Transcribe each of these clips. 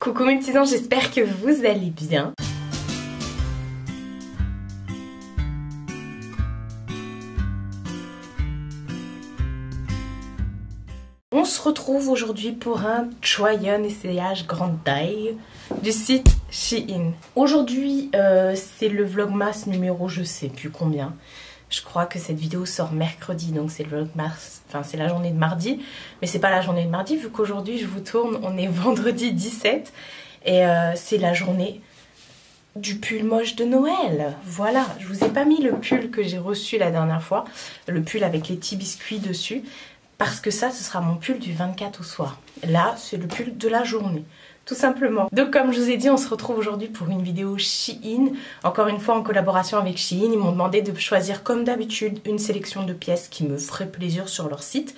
Coucou mes petits anges, j'espère que vous allez bien. On se retrouve aujourd'hui pour un try-on essayage grande taille du site Shein. Aujourd'hui c'est le vlogmas numéro je sais plus combien. Je crois que cette vidéo sort mercredi, donc c'est le vlogmas, enfin c'est la journée de mardi. Mais c'est pas la journée de mardi vu qu'aujourd'hui je vous tourne, on est vendredi 17. Et c'est la journée du pull moche de Noël. Voilà, je vous ai pas mis le pull que j'ai reçu la dernière fois. Le pull avec les petits biscuits dessus. Parce que ça, ce sera mon pull du 24 au soir. Là, c'est le pull de la journée. Tout simplement. Donc comme je vous ai dit, on se retrouve aujourd'hui pour une vidéo Shein. Encore une fois en collaboration avec Shein. Ils m'ont demandé de choisir comme d'habitude une sélection de pièces qui me ferait plaisir sur leur site.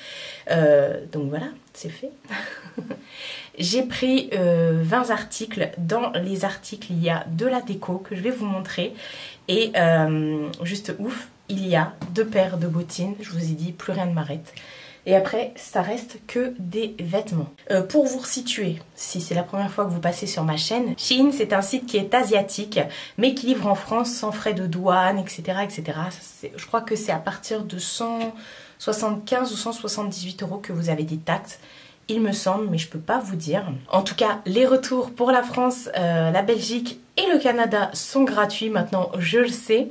Donc voilà, c'est fait. J'ai pris 20 articles. Dans les articles, il y a de la déco que je vais vous montrer. Et juste ouf, il y a 2 paires de bottines. Je vous ai dit, plus rien ne m'arrête. Et après, ça reste que des vêtements. Pour vous resituer, si c'est la première fois que vous passez sur ma chaîne, Shein, c'est un site qui est asiatique, mais qui livre en France sans frais de douane, etc. etc. Je crois que c'est à partir de 175 ou 178 € que vous avez des taxes. Il me semble, mais je peux pas vous dire. En tout cas, les retours pour la France, la Belgique et le Canada sont gratuits. Maintenant, je le sais.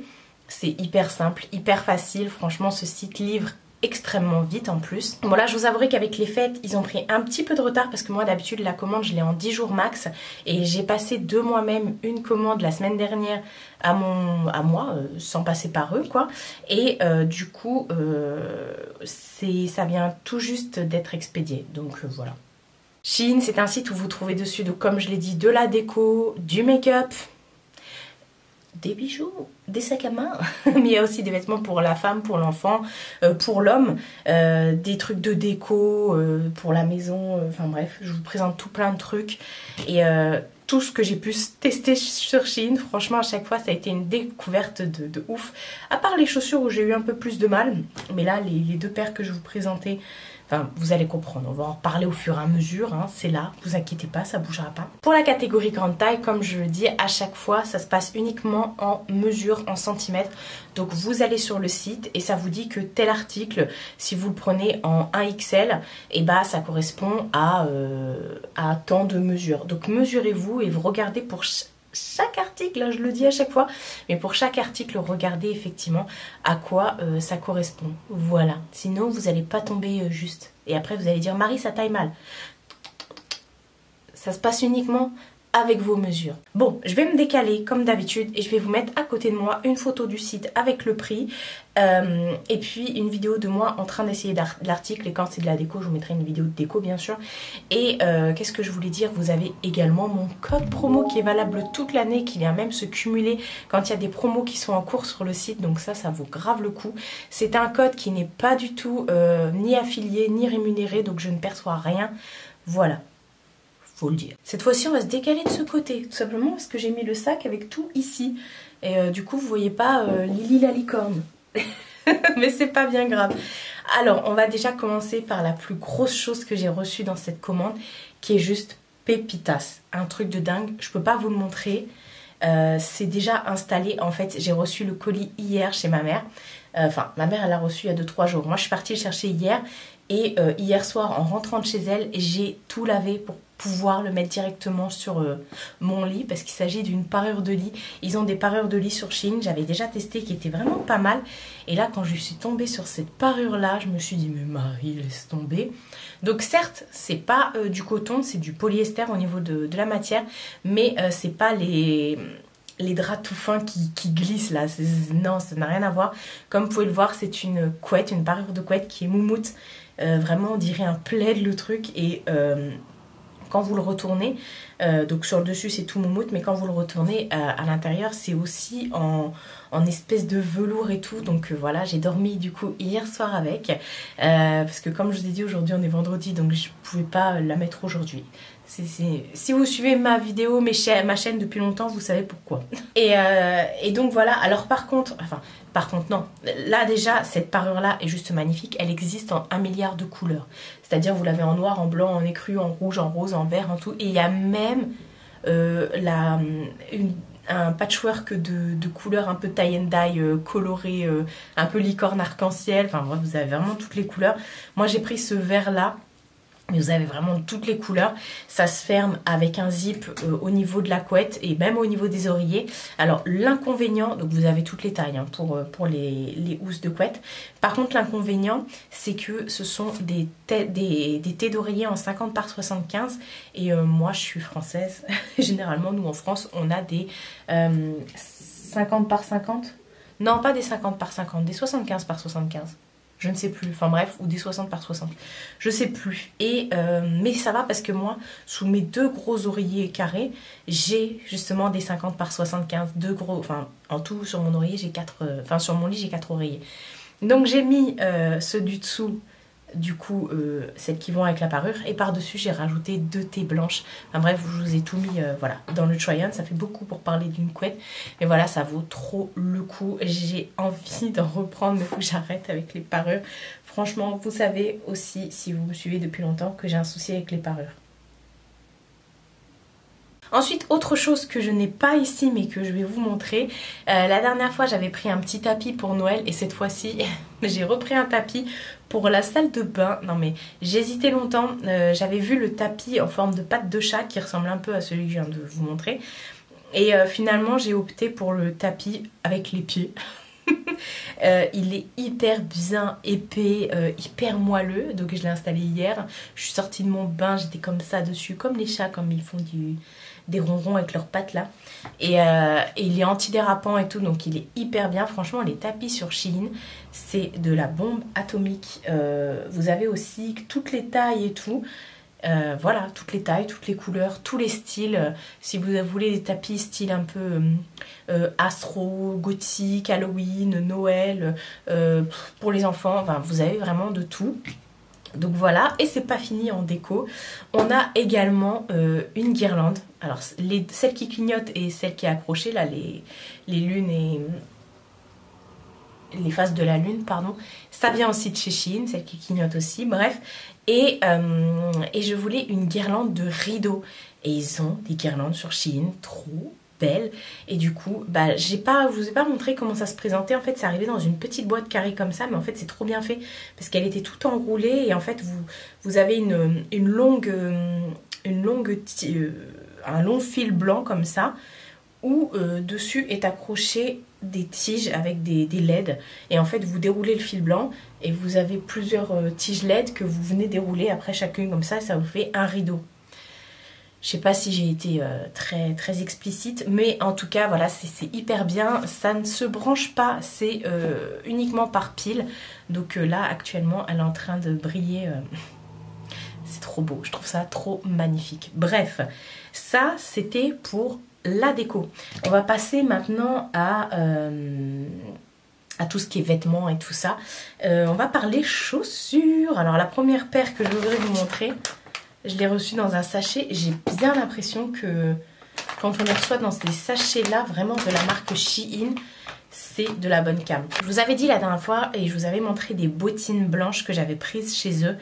C'est hyper simple, hyper facile. Franchement, ce site livre extrêmement vite en plus. Bon là je vous avouerai qu'avec les fêtes ils ont pris un petit peu de retard parce que moi d'habitude la commande je l'ai en 10 jours max et j'ai passé de moi-même une commande la semaine dernière à moi sans passer par eux quoi et du coup ça vient tout juste d'être expédié donc voilà. Shein c'est un site où vous trouvez dessus donc, comme je l'ai dit de la déco, du make-up, des bijoux, des sacs à main, mais il y a aussi des vêtements pour la femme, pour l'enfant, pour l'homme, des trucs de déco, pour la maison, enfin bref, je vous présente tout plein de trucs et tout ce que j'ai pu tester sur Shein, franchement à chaque fois ça a été une découverte de ouf, à part les chaussures où j'ai eu un peu plus de mal, mais là les 2 paires que je vous présentais, enfin, vous allez comprendre, on va en reparler au fur et à mesure, hein, c'est là, vous inquiétez pas, ça bougera pas. Pour la catégorie grande taille, comme je le dis à chaque fois, ça se passe uniquement en mesure, en centimètres. Donc vous allez sur le site et ça vous dit que tel article, si vous le prenez en 1XL, et bah ça correspond à tant de mesures. Donc mesurez-vous et vous regardez pour chaque article, là je le dis à chaque fois, mais pour chaque article, regardez effectivement à quoi ça correspond. Voilà, sinon vous n'allez pas tomber juste. Et après vous allez dire, Marie, ça taille mal. Ça se passe uniquement avec vos mesures. Bon, je vais me décaler comme d'habitude et je vais vous mettre à côté de moi une photo du site avec le prix et puis une vidéo de moi en train d'essayer l'article et quand c'est de la déco, je vous mettrai une vidéo de déco bien sûr. Et qu'est-ce que je voulais dire, vous avez également mon code promo qui est valable toute l'année, qui vient même se cumuler quand il y a des promos qui sont en cours sur le site, donc ça vaut grave le coup. C'est un code qui n'est pas du tout ni affilié ni rémunéré, donc je ne perçois rien. Voilà. Faut le dire. Cette fois-ci on va se décaler de ce côté, tout simplement parce que j'ai mis le sac avec tout ici. Et du coup vous voyez pas Lily la licorne. Mais c'est pas bien grave. Alors on va déjà commencer par la plus grosse chose que j'ai reçue dans cette commande, qui est juste pépitas. Un truc de dingue, je peux pas vous le montrer. C'est déjà installé, en fait j'ai reçu le colis hier chez ma mère. Enfin ma mère elle l'a reçu il y a 2-3 jours. Moi je suis partie le chercher hier. Et hier soir en rentrant de chez elle, j'ai tout lavé pour pouvoir le mettre directement sur mon lit parce qu'il s'agit d'une parure de lit. Ils ont des parures de lit sur Shein, j'avais déjà testé qui était vraiment pas mal. Et là quand je suis tombée sur cette parure là, je me suis dit mais Marie laisse tomber. Donc certes c'est pas du coton, c'est du polyester au niveau de la matière, mais c'est pas les draps tout fins qui glissent là, non ça n'a rien à voir. Comme vous pouvez le voir c'est une couette, une parure de couette qui est moumoute. Vraiment on dirait un plaid le truc et quand vous le retournez, donc sur le dessus c'est tout moumoute, mais quand vous le retournez à l'intérieur c'est aussi en espèce de velours et tout. Donc voilà, j'ai dormi du coup hier soir avec, parce que comme je vous ai dit aujourd'hui on est vendredi donc je ne pouvais pas la mettre aujourd'hui. Si vous suivez ma vidéo, ma chaîne depuis longtemps, vous savez pourquoi. Et donc voilà, alors par contre non, là déjà cette parure là est juste magnifique, elle existe en 1 milliard de couleurs. C'est-à-dire vous l'avez en noir, en blanc, en écru, en rouge, en rose, en vert, en tout. Et il y a même un patchwork de couleurs un peu tie and dye coloré, un peu licorne arc-en-ciel. Enfin bref, vous avez vraiment toutes les couleurs. Moi j'ai pris ce vert là. Mais vous avez vraiment toutes les couleurs. Ça se ferme avec un zip au niveau de la couette et même au niveau des oreillers. Alors l'inconvénient, donc vous avez toutes les tailles hein, pour les housses de couette. Par contre l'inconvénient, c'est que ce sont des tés d'oreiller en 50 par 75. Et moi je suis française. Généralement nous en France on a des 50 par 50. Non pas des 50 par 50, des 75 par 75. Je ne sais plus, enfin bref, ou des 60 par 60, je sais plus. Et mais ça va parce que moi, sous mes deux gros oreillers carrés, j'ai justement des 50 par 75, deux gros, enfin en tout sur mon oreiller j'ai 4, enfin sur mon lit j'ai 4 oreillers. Donc j'ai mis ceux du dessous, du coup celles qui vont avec la parure, et par dessus j'ai rajouté 2 tés blanches. Enfin bref, je vous ai tout mis voilà, dans le try-on. Ça fait beaucoup pour parler d'une couette, mais voilà, ça vaut trop le coup. J'ai envie d'en reprendre, mais il faut que j'arrête avec les parures. Franchement, vous savez aussi, si vous me suivez depuis longtemps, que j'ai un souci avec les parures. Ensuite, autre chose que je n'ai pas ici mais que je vais vous montrer. La dernière fois j'avais pris un petit tapis pour Noël et cette fois-ci j'ai repris un tapis pour la salle de bain. Non mais j'hésitais longtemps, j'avais vu le tapis en forme de patte de chat qui ressemble un peu à celui que je viens de vous montrer. Et finalement j'ai opté pour le tapis avec les pieds. Il est hyper bien épais, hyper moelleux, donc je l'ai installé hier. Je suis sortie de mon bain, j'étais comme ça dessus, comme les chats, comme ils font des ronrons avec leurs pattes là. Et il est antidérapant et tout, donc il est hyper bien. Franchement, les tapis sur Shein, c'est de la bombe atomique. Vous avez aussi toutes les tailles et tout. Voilà, toutes les tailles, toutes les couleurs, tous les styles. Si vous voulez des tapis style un peu astro, gothique, Halloween, Noël, pour les enfants, enfin, vous avez vraiment de tout. Donc voilà, et c'est pas fini en déco. On a également une guirlande. Alors celle qui clignote et celle qui est accrochée, là, les lunes et les faces de la lune, pardon. Ça vient aussi de chez Shein, celle qui clignote aussi, bref. Et je voulais une guirlande de rideaux. Et ils ont des guirlandes sur Shein, trop belle. Et du coup, bah, je vous ai pas montré comment ça se présentait. En fait, c'est arrivé dans une petite boîte carrée comme ça, mais en fait, c'est trop bien fait parce qu'elle était toute enroulée. Et en fait, vous avez un long fil blanc comme ça, où dessus est accroché des tiges avec des LED. Et en fait, vous déroulez le fil blanc et vous avez plusieurs tiges LED que vous venez dérouler après chacune comme ça. Ça vous fait un rideau. Je sais pas si j'ai été très, très explicite, mais en tout cas, voilà, c'est hyper bien. Ça ne se branche pas, c'est uniquement par pile. Donc là, actuellement, elle est en train de briller. C'est trop beau, je trouve ça trop magnifique. Bref, ça, c'était pour la déco. On va passer maintenant à tout ce qui est vêtements et tout ça. On va parler chaussures. Alors, la première paire que je voudrais vous montrer... Je l'ai reçu dans un sachet. J'ai bien l'impression que quand on les reçoit dans ces sachets-là, vraiment de la marque Shein, c'est de la bonne cam. Je vous avais dit la dernière fois et je vous avais montré des bottines blanches que j'avais prises chez eux.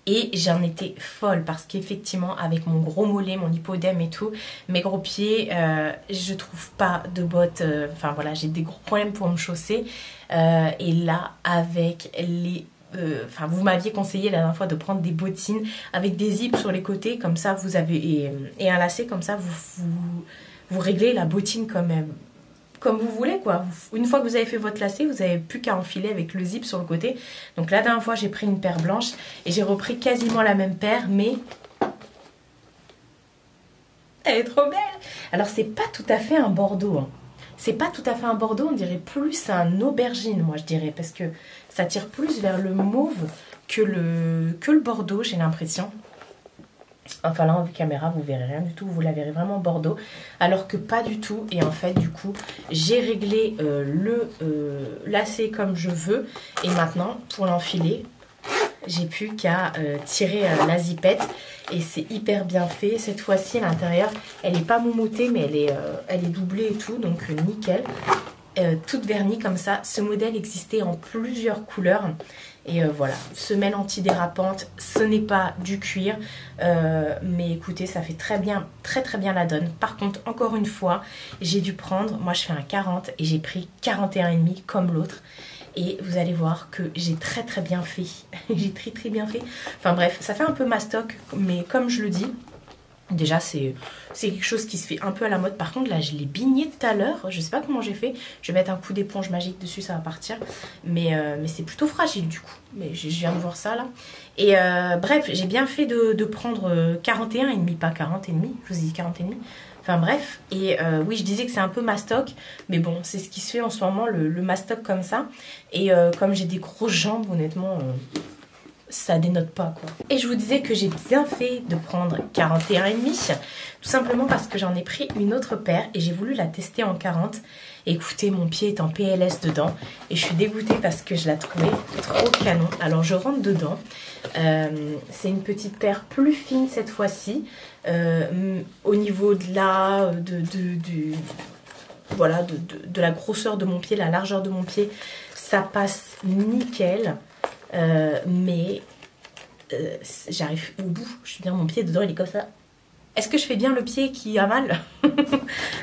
Et j'en étais folle parce qu'effectivement, avec mon gros mollet, mon hypodème et tout, mes gros pieds, je trouve pas de bottes. Enfin voilà, j'ai des gros problèmes pour me chausser. Et là, avec les... Enfin, vous m'aviez conseillé la dernière fois de prendre des bottines avec des zips sur les côtés, comme ça vous avez et un lacet, comme ça vous réglez la bottine comme vous voulez quoi. Une fois que vous avez fait votre lacet, vous n'avez plus qu'à enfiler avec le zip sur le côté. Donc la dernière fois j'ai pris une paire blanche et j'ai repris quasiment la même paire, mais elle est trop belle. Alors c'est pas tout à fait un bordeaux, hein. C'est pas tout à fait un bordeaux, on dirait plus un aubergine, moi je dirais, parce que ça tire plus vers le mauve que le bordeaux, j'ai l'impression. Enfin là en caméra vous verrez rien du tout, vous la verrez vraiment bordeaux, alors que pas du tout. Et en fait du coup j'ai réglé le lacet comme je veux, et maintenant pour l'enfiler j'ai plus qu'à tirer la zipette et c'est hyper bien fait. Cette fois-ci à l'intérieur elle est pas moumoutée mais elle est doublée et tout, donc nickel. Toute vernie comme ça. Ce modèle existait en plusieurs couleurs Et voilà, semelle antidérapante, ce n'est pas du cuir, mais écoutez, ça fait très bien la donne. Par contre, encore une fois, j'ai dû prendre, moi je fais un 40 et j'ai pris 41,5 comme l'autre. Et vous allez voir que j'ai très bien fait. J'ai très bien fait. Enfin bref, ça fait un peu mastoc, mais comme je le dis, déjà c'est quelque chose qui se fait un peu à la mode. Par contre là je l'ai bigné tout à l'heure. Je sais pas comment j'ai fait. Je vais mettre un coup d'éponge magique dessus, ça va partir. Mais c'est plutôt fragile du coup. Mais je viens de voir ça là. Et bref, j'ai bien fait de prendre 41,5, pas 40,5. Je vous ai dit 40,5. Enfin bref, et oui je disais que c'est un peu mastoc, mais bon c'est ce qui se fait en ce moment, le mastoc comme ça. Et comme j'ai des grosses jambes, honnêtement, ça dénote pas quoi. Et je vous disais que j'ai bien fait de prendre 41,5, tout simplement parce que j'en ai pris une autre paire et j'ai voulu la tester en 40. Et écoutez, mon pied est en PLS dedans et je suis dégoûtée parce que je la trouvais trop canon. Alors je rentre dedans, c'est une petite paire plus fine cette fois-ci, au niveau de la, voilà, de la grosseur de mon pied, la largeur de mon pied, ça passe nickel. Mais j'arrive au bout, je veux dire mon pied dedans il est comme ça. Est-ce que je fais bien le pied qui a mal?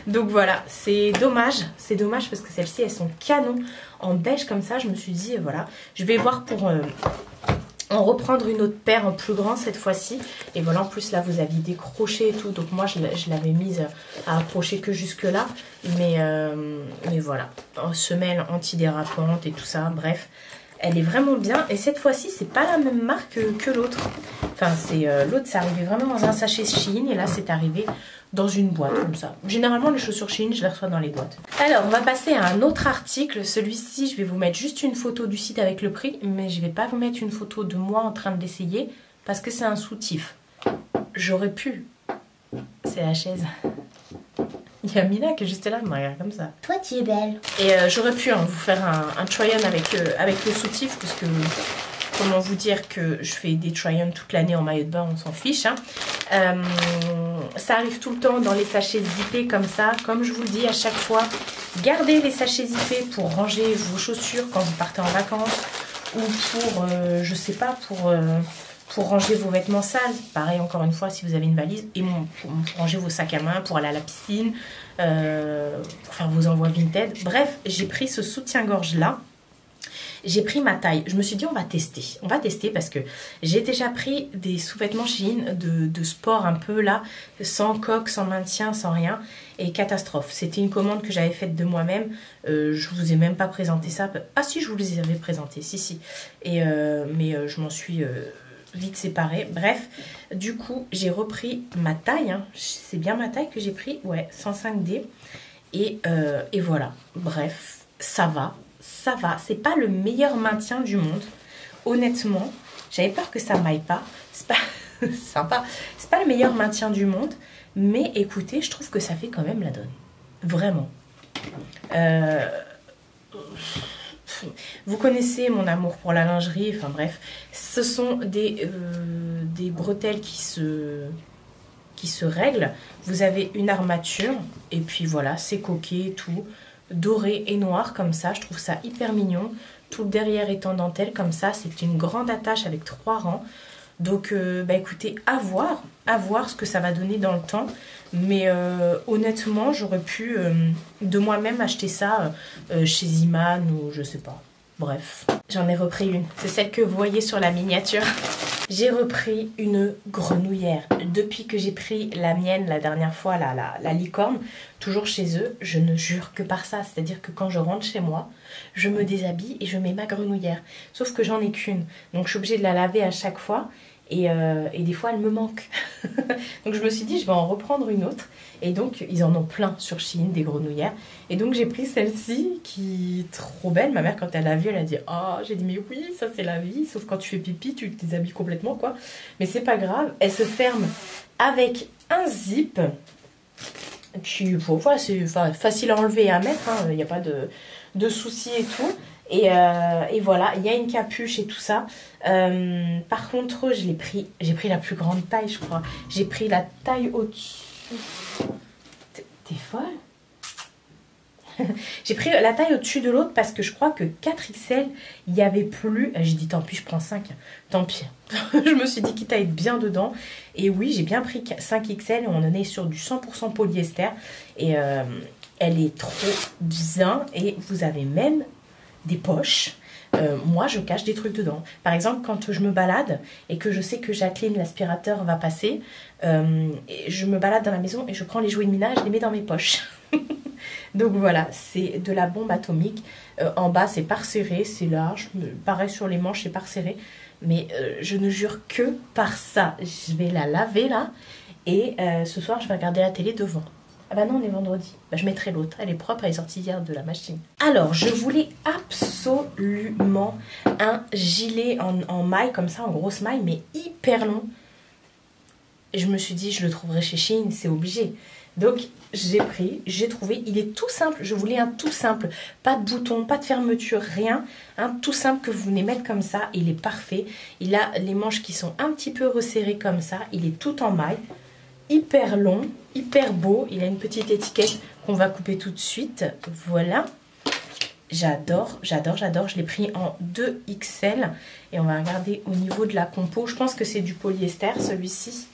Donc voilà, c'est dommage parce que celles-ci elles sont canon en beige comme ça. Je me suis dit voilà, je vais voir pour en reprendre une autre paire en plus grand cette fois-ci. Et voilà, en plus là vous aviez des crochets et tout, donc moi je l'avais mise à accrocher que jusque là. Mais voilà, en semelle antidérapante et tout ça, bref. Elle est vraiment bien et cette fois-ci c'est pas la même marque que l'autre. Enfin c'est l'autre c'est arrivé vraiment dans un sachet Shein et là c'est arrivé dans une boîte comme ça. Généralement les chaussures Shein je les reçois dans les boîtes. Alors on va passer à un autre article. Celui-ci je vais vous mettre juste une photo du site avec le prix, mais je vais pas vous mettre une photo de moi en train de l'essayer parce que c'est un soutif. J'aurais pu. C'est la chaise. Il y a Mina qui est juste là, elle me regarde comme ça. Toi, tu es belle. Et j'aurais pu vous faire un try-on avec le soutif, parce que comment vous dire que je fais des try-on toute l'année en maillot de bain, on s'en fiche. Hein. Ça arrive tout le temps dans les sachets zippés comme ça. Comme je vous le dis à chaque fois, gardez les sachets zippés pour ranger vos chaussures quand vous partez en vacances ou pour, je sais pas, pour ranger vos vêtements sales. Pareil, encore une fois, si vous avez une valise. Et pour ranger vos sacs à main, pour aller à la piscine, pour faire vos envois Vinted. Bref, j'ai pris ce soutien-gorge là. J'ai pris ma taille. Je me suis dit, on va tester. On va tester parce que j'ai déjà pris des sous-vêtements Shein de sport un peu là, sans coque, sans maintien, sans rien. Et catastrophe. C'était une commande que j'avais faite de moi-même. Je vous ai même pas présenté ça. Ah si, je vous les avais présentés. Si. Et, mais je m'en suis... vite séparée. Bref, du coup j'ai repris ma taille, hein. C'est bien ma taille que j'ai pris, ouais, 105D. Et voilà, bref, ça va, c'est pas le meilleur maintien du monde, honnêtement. J'avais peur que ça m'aille pas, c'est pas sympa, c'est pas le meilleur maintien du monde, mais écoutez, je trouve que ça fait quand même la donne, vraiment. Vous connaissez mon amour pour la lingerie, enfin bref, ce sont des bretelles qui se règlent. Vous avez une armature et puis voilà, c'est coquet et tout, doré et noir comme ça, je trouve ça hyper mignon. Tout le derrière est en dentelle comme ça, c'est une grande attache avec 3 rangs. Donc bah écoutez, à voir ce que ça va donner dans le temps. Mais honnêtement, j'aurais pu de moi-même acheter ça chez Iman ou je sais pas. Bref, j'en ai repris une. C'est celle que vous voyez sur la miniature. J'ai repris une grenouillère. Depuis que j'ai pris la mienne la dernière fois, la licorne, toujours chez eux, je ne jure que par ça. C'est-à-dire que quand je rentre chez moi, je me déshabille et je mets ma grenouillère. Sauf que j'en ai qu'une. Donc je suis obligée de la laver à chaque fois. Et des fois elle me manque. Donc je me suis dit je vais en reprendre une autre. Et donc ils en ont plein sur Shein des grenouillères. Et donc j'ai pris celle-ci qui est trop belle. Ma mère quand elle l'a vue elle a dit oh, j'ai dit mais oui ça c'est la vie. Sauf quand tu fais pipi tu te déshabilles complètement quoi. Mais c'est pas grave. Elle se ferme avec un zip. Qui voilà, c'est facile à enlever et à mettre. Il n'y a pas de soucis et tout. Et voilà, il y a une capuche et tout ça. Par contre, j'ai pris la plus grande taille, je crois. J'ai pris la taille au-dessus. T'es folle? J'ai pris la taille au-dessus de l'autre parce que je crois que 4XL, il n'y avait plus. J'ai dit tant pis, je prends 5. Tant pis. Je me suis dit quitte à être bien dedans. Et oui, j'ai bien pris 5XL et on en est sur du 100% polyester. Et elle est trop bien. Et vous avez même des poches. Moi, je cache des trucs dedans. Par exemple, quand je me balade et que je sais que Jacqueline, l'aspirateur, va passer, je me balade dans la maison et je prends les jouets de ménage, je les mets dans mes poches. Donc voilà, c'est de la bombe atomique. En bas, c'est parserré, c'est large. Pareil sur les manches, c'est parserré. Mais je ne jure que par ça. Je vais la laver là. Et ce soir, je vais regarder la télé devant. Ah bah non, on est vendredi. Bah, je mettrai l'autre. Elle est propre, elle est sortie hier de la machine. Alors, je voulais absolument un gilet en maille, comme ça, en grosse maille, mais hyper long. Et je me suis dit, je le trouverai chez Shein, c'est obligé. Donc, j'ai pris, j'ai trouvé. Il est tout simple. Je voulais un tout simple. Pas de bouton, pas de fermeture, rien. Un tout simple que vous venez mettre comme ça. Il est parfait. Il a les manches qui sont un petit peu resserrées comme ça. Il est tout en maille. Hyper long, hyper beau. Il a une petite étiquette qu'on va couper tout de suite. Voilà. J'adore, j'adore, j'adore. Je l'ai pris en 2XL. Et on va regarder au niveau de la compo. Je pense que c'est du polyester, celui-ci.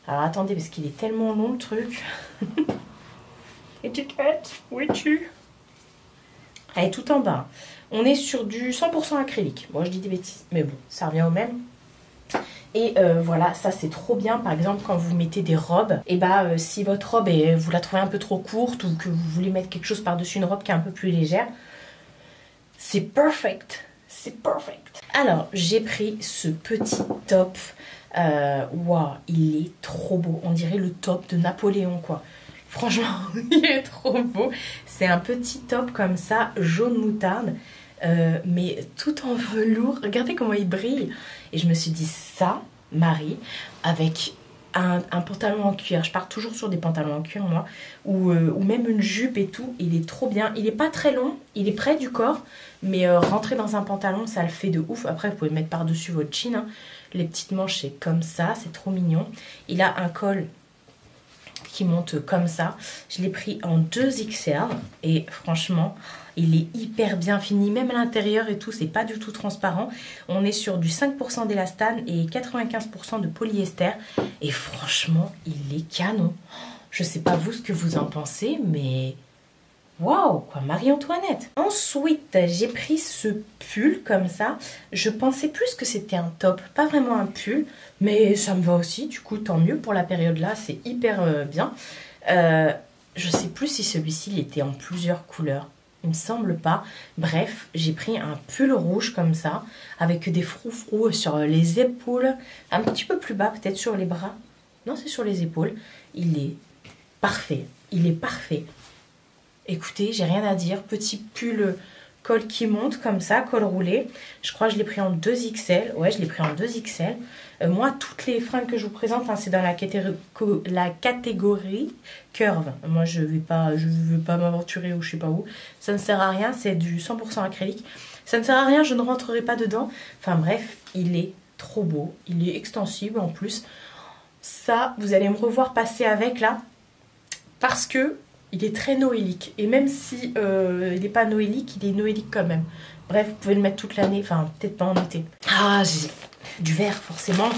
Alors attendez, parce qu'il est tellement long le truc. Étiquette, où es-tu? Elle est tout en bas. On est sur du 100% acrylique. Moi, je dis des bêtises, mais bon, ça revient au même. Et voilà, ça c'est trop bien. Par exemple, quand vous mettez des robes, et bah si votre robe, vous la trouvez un peu trop courte ou que vous voulez mettre quelque chose par-dessus une robe qui est un peu plus légère, c'est perfect. C'est perfect. Alors, j'ai pris ce petit top. Waouh, il est trop beau. On dirait le top de Napoléon, quoi. Franchement, il est trop beau. C'est un petit top comme ça, jaune moutarde. Mais tout en velours. Regardez comment il brille. Et je me suis dit, ça, Marie, avec un pantalon en cuir. Je pars toujours sur des pantalons en cuir, moi. Ou même une jupe et tout. Il est trop bien. Il n'est pas très long. Il est près du corps. Mais rentrer dans un pantalon, ça le fait de ouf. Après, vous pouvez mettre par-dessus votre jean. Hein. Les petites manches, c'est comme ça. C'est trop mignon. Il a un col qui monte comme ça. Je l'ai pris en 2XL. Et franchement, il est hyper bien fini. Même à l'intérieur et tout, c'est pas du tout transparent. On est sur du 5% d'élastane et 95% de polyester. Et franchement, il est canon. Je sais pas vous ce que vous en pensez, mais... Waouh, quoi, Marie-Antoinette. Ensuite, j'ai pris ce pull comme ça. Je pensais plus que c'était un top, pas vraiment un pull, mais ça me va aussi. Du coup, tant mieux pour la période là, c'est hyper bien. Je sais plus si celui-ci il était en plusieurs couleurs. Il me semble pas. Bref, j'ai pris un pull rouge comme ça, avec des froufrous sur les épaules, un petit peu plus bas, peut-être sur les bras. Non, c'est sur les épaules. Il est parfait. Il est parfait. Écoutez, j'ai rien à dire. Petit pull col qui monte comme ça, col roulé. Je crois que je l'ai pris en 2XL. Ouais, je l'ai pris en 2XL. Moi, toutes les fringues que je vous présente, hein, c'est dans la catégorie curve. Moi, je veux pas m'aventurer ou je sais pas où. Ça ne sert à rien, c'est du 100% acrylique. Ça ne sert à rien, je ne rentrerai pas dedans. Enfin bref, il est trop beau. Il est extensible en plus. Ça, vous allez me revoir passer avec là. Parce que il est très noélique. Et même si il n'est pas noélique, il est noélique quand même. Bref, vous pouvez le mettre toute l'année. Enfin, peut-être pas en été. Ah, j'ai du vert, forcément.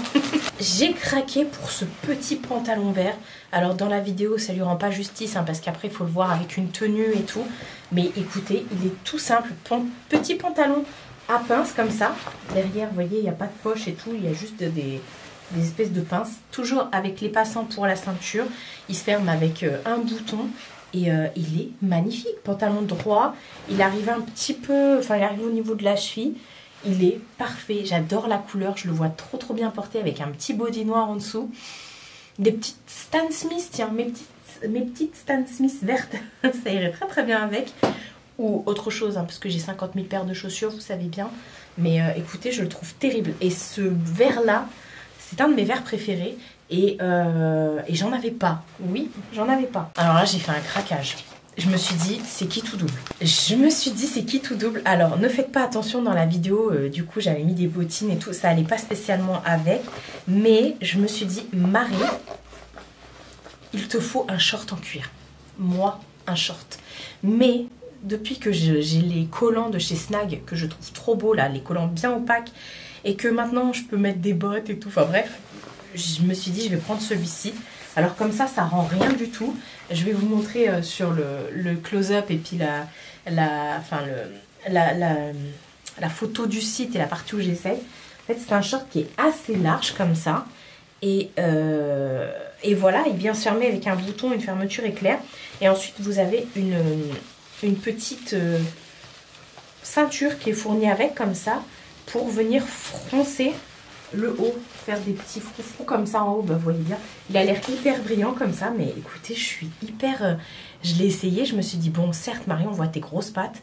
J'ai craqué pour ce petit pantalon vert. Alors, dans la vidéo, ça lui rend pas justice. Hein, parce qu'après, il faut le voir avec une tenue et tout. Mais écoutez, il est tout simple. Petit pantalon à pince, comme ça. Derrière, vous voyez, il n'y a pas de poche et tout. Il y a juste des espèces de pinces. Toujours avec les passants pour la ceinture. Il se ferme avec un bouton. Et il est magnifique, pantalon droit, il arrive un petit peu, enfin il arrive au niveau de la cheville, il est parfait, j'adore la couleur, je le vois trop bien porté avec un petit body noir en dessous, des petites Stan Smith, tiens, mes petites Stan Smith vertes, ça irait très bien avec, ou autre chose, hein, parce que j'ai 50 000 paires de chaussures, vous savez bien, mais écoutez, je le trouve terrible, et ce vert là, c'est un de mes verts préférés. Et j'en avais pas. Oui, j'en avais pas. Alors là, j'ai fait un craquage. Je me suis dit, c'est qui tout double. Alors, ne faites pas attention dans la vidéo. Du coup, j'avais mis des bottines et tout. Ça allait pas spécialement avec. Mais je me suis dit, Marie, il te faut un short en cuir. Moi, un short. Mais depuis que j'ai les collants de chez Snag, que je trouve trop beaux là, les collants bien opaques, et que maintenant je peux mettre des bottes et tout, enfin bref, je me suis dit je vais prendre celui-ci. Alors comme ça rend rien du tout. Je vais vous montrer sur le close-up et puis la photo du site et la partie où j'essaye. En fait c'est un short qui est assez large comme ça. Et voilà, il vient se fermer avec un bouton, une fermeture éclair. Et ensuite vous avez une petite ceinture qui est fournie avec comme ça pour venir froncer le haut, faire des petits froufrous comme ça en haut, bah, vous voyez bien. Il a l'air hyper brillant comme ça, mais écoutez, je suis hyper... je l'ai essayé, je me suis dit, bon, certes Marie, on voit tes grosses pattes,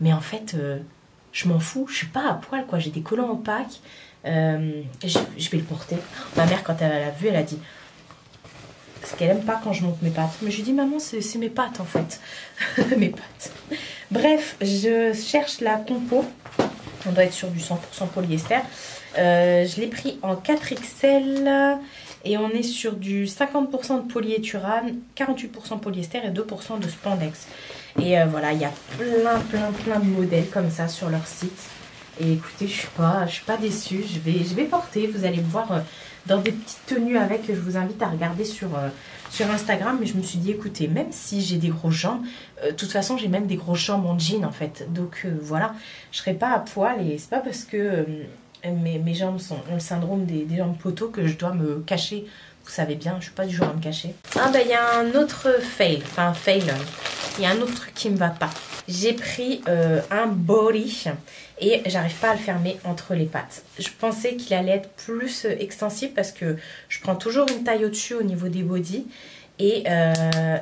mais en fait, je m'en fous, je suis pas à poil, quoi. J'ai des collants opaques, je vais le porter. Ma mère, quand elle l'a vu, elle a dit... Parce qu'elle aime pas quand je monte mes pattes. Mais je lui dis, maman, c'est mes pattes, en fait. Mes pattes. Bref, je cherche la compo. On doit être sur du 100% polyester. Je l'ai pris en 4XL et on est sur du 50% de polyéthurane, 48% polyester et 2% de spandex. Et voilà, il y a plein de modèles comme ça sur leur site. Et écoutez, je suis pas déçue. Je vais porter. Vous allez me voir dans des petites tenues avec. Je vous invite à regarder sur Instagram. Mais je me suis dit, écoutez, même si j'ai des grosses jambes, de toute façon, j'ai même des grosses jambes en jean en fait. Donc voilà, je serai pas à poil et c'est pas parce que mes jambes ont le syndrome des jambes poteaux que je dois me cacher. Vous savez bien, je suis pas du genre à me cacher. Ah bah il y a un autre fail, enfin fail, il y a un autre truc qui me va pas. J'ai pris un body et j'arrive pas à le fermer entre les pattes. Je pensais qu'il allait être plus extensible parce que je prends toujours une taille au-dessus au niveau des bodys. Et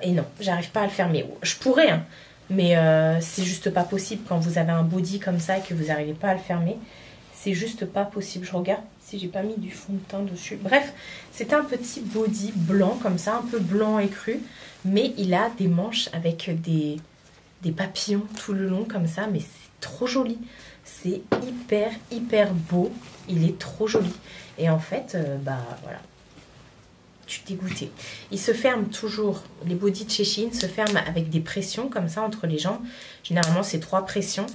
non, j'arrive pas à le fermer. Je pourrais, hein, mais c'est juste pas possible quand vous avez un body comme ça et que vous n'arrivez pas à le fermer. C'est juste pas possible. Je regarde si j'ai pas mis du fond de teint dessus. Bref, c'est un petit body blanc comme ça, un peu blanc écru. Mais il a des manches avec des papillons tout le long comme ça. Mais c'est trop joli. C'est hyper beau. Il est trop joli. Et en fait, bah voilà. Je suis dégoûtée. Il se ferme toujours, les bodys de chez Shein se ferment avec des pressions comme ça entre les jambes. Généralement, c'est 3 pressions.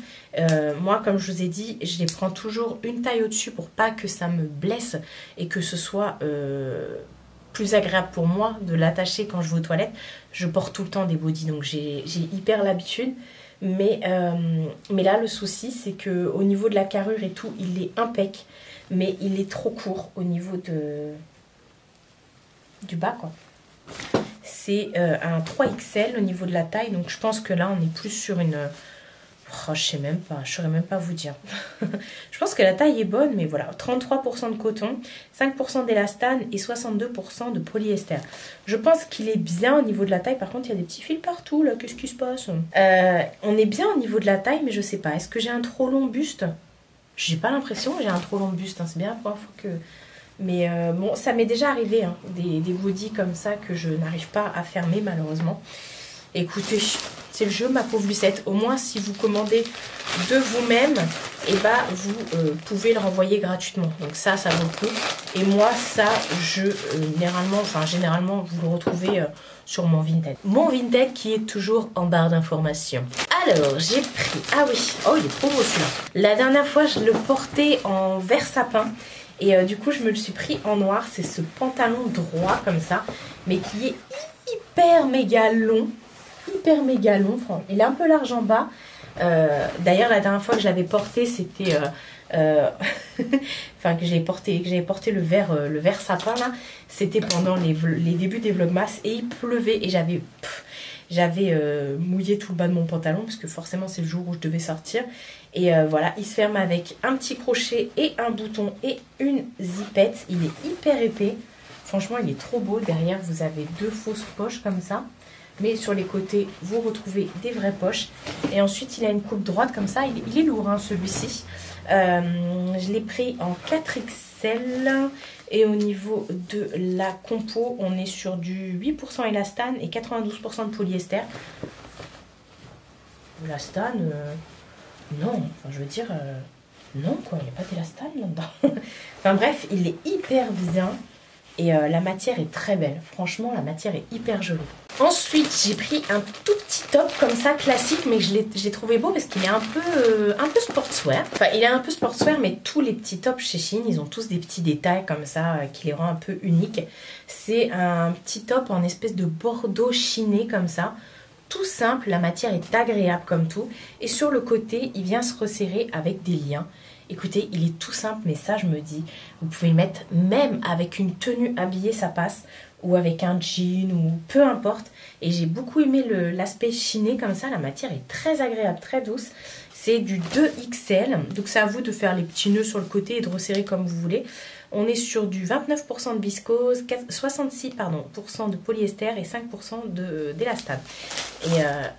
Moi, comme je vous ai dit, je les prends toujours une taille au-dessus pour pas que ça me blesse et que ce soit plus agréable pour moi de l'attacher quand je vais aux toilettes. Je porte tout le temps des bodys, donc j'ai hyper l'habitude. Mais là, le souci, c'est qu'au niveau de la carrure et tout, il est impec, mais il est trop court au niveau du bas quoi. C'est un 3XL au niveau de la taille, donc je pense que là on est plus sur une... Oh, je sais même pas, je saurais même pas vous dire. Je pense que la taille est bonne, mais voilà, 33% de coton, 5% d'élastane et 62% de polyester. Je pense qu'il est bien au niveau de la taille, par contre il y a des petits fils partout là, qu'est-ce qui se passe? On est bien au niveau de la taille, mais je sais pas, est-ce que j'ai un trop long buste? J'ai pas l'impression que j'ai un trop long buste, hein. C'est bien la première fois que... Mais bon, ça m'est déjà arrivé, hein, des bodys comme ça que je n'arrive pas à fermer malheureusement. Écoutez, c'est le jeu ma pauvre Lucette. Au moins si vous commandez de vous-même, et bah vous pouvez le renvoyer gratuitement. Donc ça vaut le coup. Et moi ça, généralement vous le retrouvez sur mon Vinted. Mon Vinted qui est toujours en barre d'informations. Alors j'ai pris, ah oui, oh il est trop beau celui-là. La dernière fois je le portais en vert sapin. Et du coup, je me le suis pris en noir. C'est ce pantalon droit comme ça, mais qui est hyper méga long. Hyper méga long. Il est un peu large en bas. D'ailleurs, la dernière fois que je l'avais porté, c'était... enfin, que j'avais porté le vert sapin, là. C'était pendant les débuts des vlogmas. Et il pleuvait. Et j'avais mouillé tout le bas de mon pantalon parce que forcément c'est le jour où je devais sortir. Et voilà, il se ferme avec un petit crochet et un bouton et une zipette. Il est hyper épais. Franchement, il est trop beau. Derrière, vous avez 2 fausses poches comme ça. Mais sur les côtés, vous retrouvez des vraies poches. Et ensuite, il a une coupe droite comme ça. Il est lourd, hein, celui-ci. Je l'ai pris en 4XL. Et au niveau de la compo, on est sur du 8% élastane et 92% de polyester. Élastane, non. Enfin, je veux dire, non, quoi. Il n'y a pas d'élastane là-dedans. Enfin bref, il est hyper bien. Et la matière est très belle. Franchement, la matière est hyper jolie. Ensuite, j'ai pris un tout petit top comme ça, classique, mais j'ai trouvé beau parce qu'il est un peu sportswear. Enfin, il est un peu sportswear, mais tous les petits tops chez Shein, ils ont tous des petits détails comme ça qui les rend un peu uniques. C'est un petit top en espèce de bordeaux chiné comme ça. Tout simple, la matière est agréable comme tout. Et sur le côté, il vient se resserrer avec des liens. Écoutez, il est tout simple, mais ça, je me dis, vous pouvez mettre même avec une tenue habillée, ça passe, ou avec un jean, ou peu importe. Et j'ai beaucoup aimé l'aspect chiné comme ça, la matière est très agréable, très douce. C'est du 2XL, donc c'est à vous de faire les petits nœuds sur le côté et de resserrer comme vous voulez. On est sur du 29% de viscose, 66% de polyester et 5% d'élastane. Et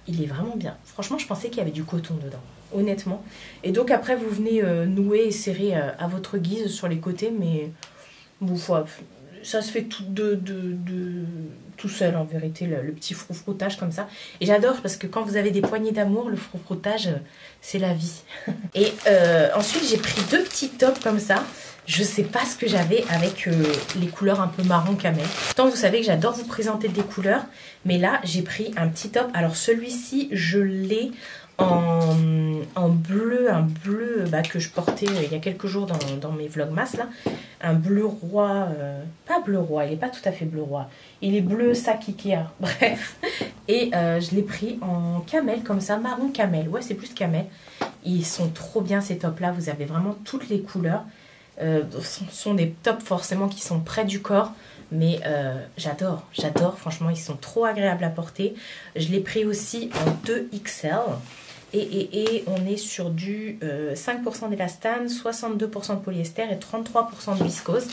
il est vraiment bien. Franchement, je pensais qu'il y avait du coton dedans, honnêtement. Et donc après, vous venez nouer et serrer à votre guise sur les côtés, mais bon, ça se fait tout seul en vérité, le petit froufroutage comme ça. Et j'adore parce que quand vous avez des poignées d'amour, le froufroutage, c'est la vie. Et ensuite, j'ai pris deux petits tops comme ça. Je sais pas ce que j'avais avec les couleurs un peu marron camel. Pourtant, vous savez que j'adore vous présenter des couleurs. Mais là, j'ai pris un petit top. Alors, celui-ci, je l'ai en bleu. Un bleu que je portais il y a quelques jours dans mes vlogmas, là. Un bleu roi. Pas bleu roi, il n'est pas tout à fait bleu roi. Il est bleu sac Ikea. Bref. Et je l'ai pris en camel, comme ça. Marron camel. Ouais, c'est plus camel. Ils sont trop bien, ces tops-là. Vous avez vraiment toutes les couleurs. Ce sont des tops forcément qui sont près du corps, mais j'adore, franchement ils sont trop agréables à porter. Je l'ai pris aussi en 2XL et on est sur du 5% d'élastane, 62% de polyester et 33% de viscose.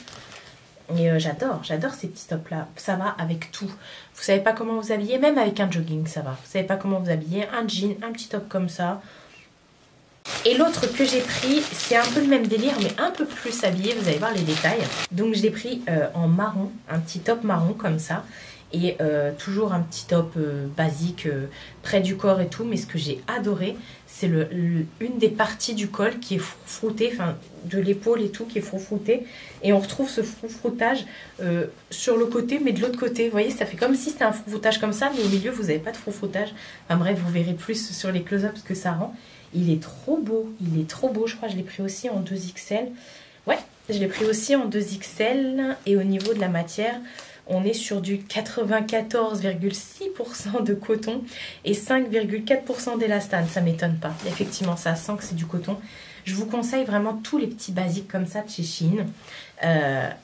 Et j'adore ces petits tops là, ça va avec tout. Vous savez pas comment vous habiller, même avec un jogging ça va. Vous savez pas comment vous habiller, un jean, un petit top comme ça. Et l'autre que j'ai pris, c'est un peu le même délire, mais un peu plus habillé, vous allez voir les détails. Donc je l'ai pris en marron, un petit top marron comme ça. Et toujours un petit top basique, près du corps et tout. Mais ce que j'ai adoré, c'est une des parties du col qui est froutée, enfin de l'épaule et tout, qui est froutée. Et on retrouve ce froutage sur le côté, mais de l'autre côté. Vous voyez, ça fait comme si c'était un froutage comme ça, mais au milieu, vous n'avez pas de froutage. Enfin bref, vous verrez plus sur les close-ups ce que ça rend. Il est trop beau, je crois que je l'ai pris aussi en 2XL. Ouais, je l'ai pris aussi en 2XL. Et au niveau de la matière, on est sur du 94,6% de coton et 5,4% d'élastane. Ça m'étonne pas. Effectivement, ça sent que c'est du coton. Je vous conseille vraiment tous les petits basiques comme ça de chez Shein.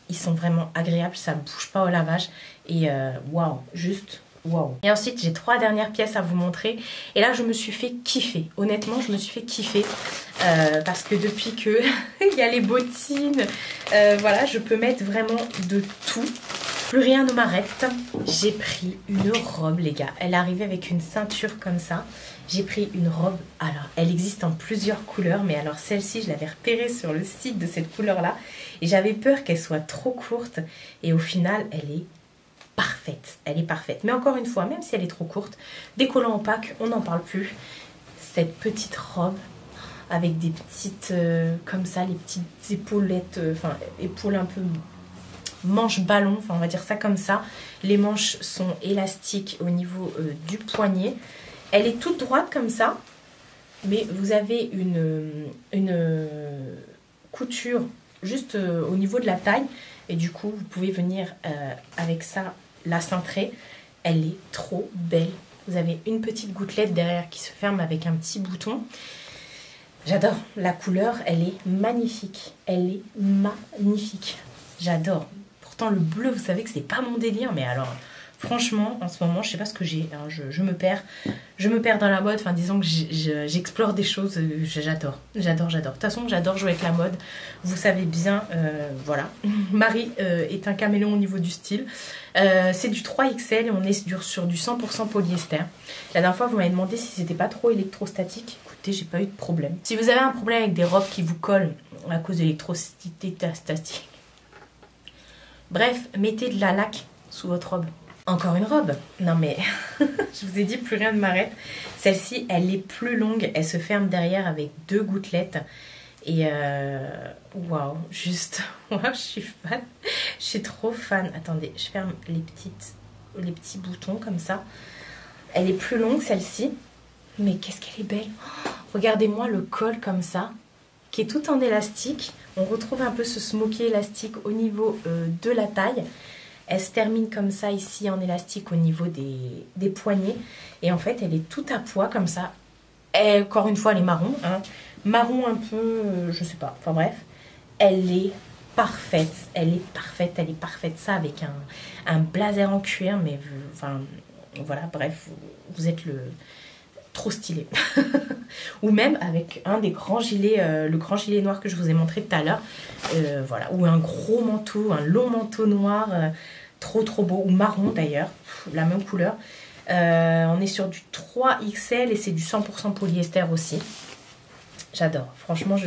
Ils sont vraiment agréables, ça ne bouge pas au lavage. Et waouh, juste... wow. Et ensuite, j'ai 3 dernières pièces à vous montrer. Et là, je me suis fait kiffer. Honnêtement, je me suis fait kiffer. Parce que depuis que il y a les bottines, voilà, je peux mettre vraiment de tout. Plus rien ne m'arrête. J'ai pris une robe, les gars. Elle est arrivée avec une ceinture comme ça. J'ai pris une robe. Alors, elle existe en plusieurs couleurs. Mais alors, celle-ci, je l'avais repérée sur le site de cette couleur-là. Et j'avais peur qu'elle soit trop courte. Et au final, elle est parfaite, elle est parfaite. Mais encore une fois, même si elle est trop courte, décollant opaque, on n'en parle plus. Cette petite robe avec des petites, comme ça, les petites épaulettes, enfin épaules un peu manches ballon, enfin on va dire ça comme ça. Les manches sont élastiques au niveau du poignet. Elle est toute droite comme ça, mais vous avez une couture juste au niveau de la taille. Et du coup, vous pouvez venir avec ça la cintrer. Elle est trop belle. Vous avez une petite gouttelette derrière qui se ferme avec un petit bouton. J'adore. La couleur, elle est magnifique. Elle est magnifique. J'adore. Pourtant, le bleu, vous savez que c'est pas mon délire. Mais alors, franchement, en ce moment, je sais pas ce que j'ai. Hein, je me perds. Je me perds dans la mode. Enfin, disons que j'explore des choses. J'adore. J'adore. De toute façon, j'adore jouer avec la mode. Vous savez bien. Voilà. Marie est un caméléon au niveau du style. C'est du 3XL et on est sur du 100% polyester. La dernière fois, vous m'avez demandé si c'était pas trop électrostatique. Écoutez, j'ai pas eu de problème. Si vous avez un problème avec des robes qui vous collent à cause de l'électrostatique, bref, mettez de la laque sous votre robe. Encore une robe. Non mais, je vous ai dit, plus rien ne m'arrête. Celle-ci, elle est plus longue. Elle se ferme derrière avec 2 gouttelettes. Et waouh, juste, moi je suis fan. Je suis trop fan. Attendez, je ferme les petits boutons comme ça. Elle est plus longue celle-ci. Mais qu'est-ce qu'elle est belle. Oh, regardez-moi le col comme ça, qui est tout en élastique. On retrouve un peu ce smoky élastique au niveau de la taille. Elle se termine comme ça ici en élastique au niveau des poignets. Et en fait, elle est tout à pois comme ça. Et encore une fois, elle est marron. Hein. Marron un peu, je sais pas. Enfin bref, elle est parfaite. Elle est parfaite, elle est parfaite. Ça avec un blazer en cuir. Mais enfin, voilà, bref, vous êtes trop stylé. Ou même avec un des grands gilets, le grand gilet noir que je vous ai montré tout à l'heure. Voilà, ou un gros manteau, un long manteau noir, trop beau, ou marron d'ailleurs, la même couleur. On est sur du 3XL et c'est du 100% polyester aussi. J'adore, franchement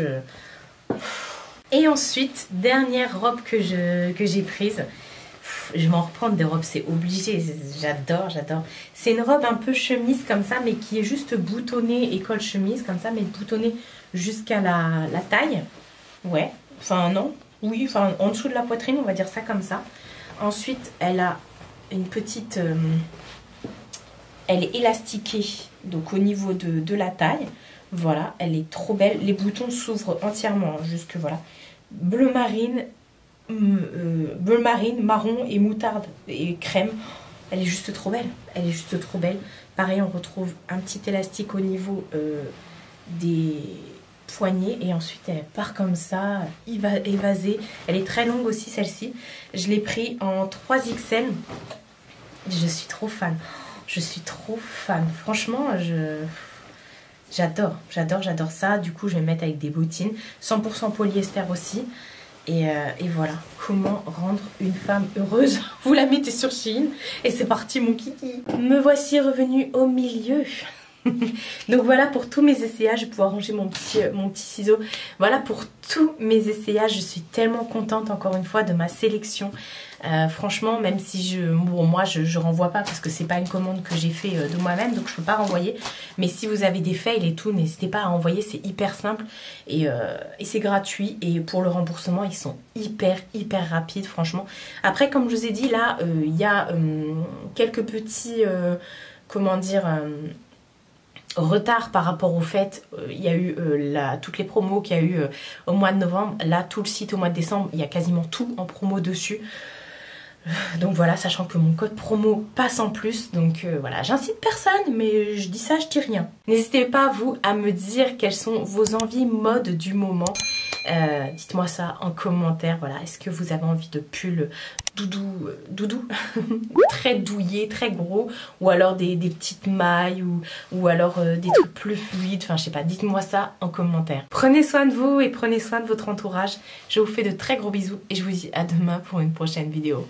Et ensuite, dernière robe que j'ai prise. Je vais m'en reprendre des robes, c'est obligé, j'adore. C'est une robe un peu chemise comme ça, mais qui est juste boutonnée et col chemise comme ça, mais boutonnée jusqu'à la taille. Ouais, enfin non, oui, enfin en dessous de la poitrine, on va dire ça comme ça. Ensuite, elle a une petite... elle est élastiquée, donc au niveau de la taille. Voilà, elle est trop belle. Les boutons s'ouvrent entièrement, jusque voilà. Bleu marine, marron et moutarde et crème. Elle est juste trop belle. Elle est juste trop belle. Pareil, on retrouve un petit élastique au niveau des poignets. Et ensuite, elle part comme ça, évasée. Elle est très longue aussi, celle-ci. Je l'ai pris en 3XL. Je suis trop fan. Je suis trop fan. Franchement, j'adore ça. Du coup, je vais mettre avec des bottines. 100% polyester aussi. Et voilà, comment rendre une femme heureuse. Vous la mettez sur Shein et c'est parti mon kiki. Me voici revenue au milieu. Donc voilà pour tous mes essayages. Je vais pouvoir ranger mon petit ciseau. Voilà pour tous mes essayages. Je suis tellement contente encore une fois de ma sélection. Franchement, même si moi je renvoie pas parce que c'est pas une commande que j'ai fait de moi-même, donc je peux pas renvoyer. Mais si vous avez des fails et tout, n'hésitez pas à envoyer, c'est hyper simple et c'est gratuit. Et pour le remboursement, ils sont hyper rapides, franchement. Après, comme je vous ai dit, là, il y a quelques petits, comment dire, retard par rapport au fait, il y a eu toutes les promos qu'il y a eu au mois de novembre. Là, tout le site au mois de décembre, il y a quasiment tout en promo dessus. Donc voilà, sachant que mon code promo passe en plus. Donc voilà, j'incite personne, mais je dis ça, je dis rien. N'hésitez pas, vous, à me dire quelles sont vos envies mode du moment. Dites-moi ça en commentaire. Voilà, est-ce que vous avez envie de pull doudou très douillé, très gros, ou alors des petites mailles, ou alors des trucs plus fluides, enfin je sais pas, dites-moi ça en commentaire. Prenez soin de vous et prenez soin de votre entourage. Je vous fais de très gros bisous et je vous dis à demain pour une prochaine vidéo.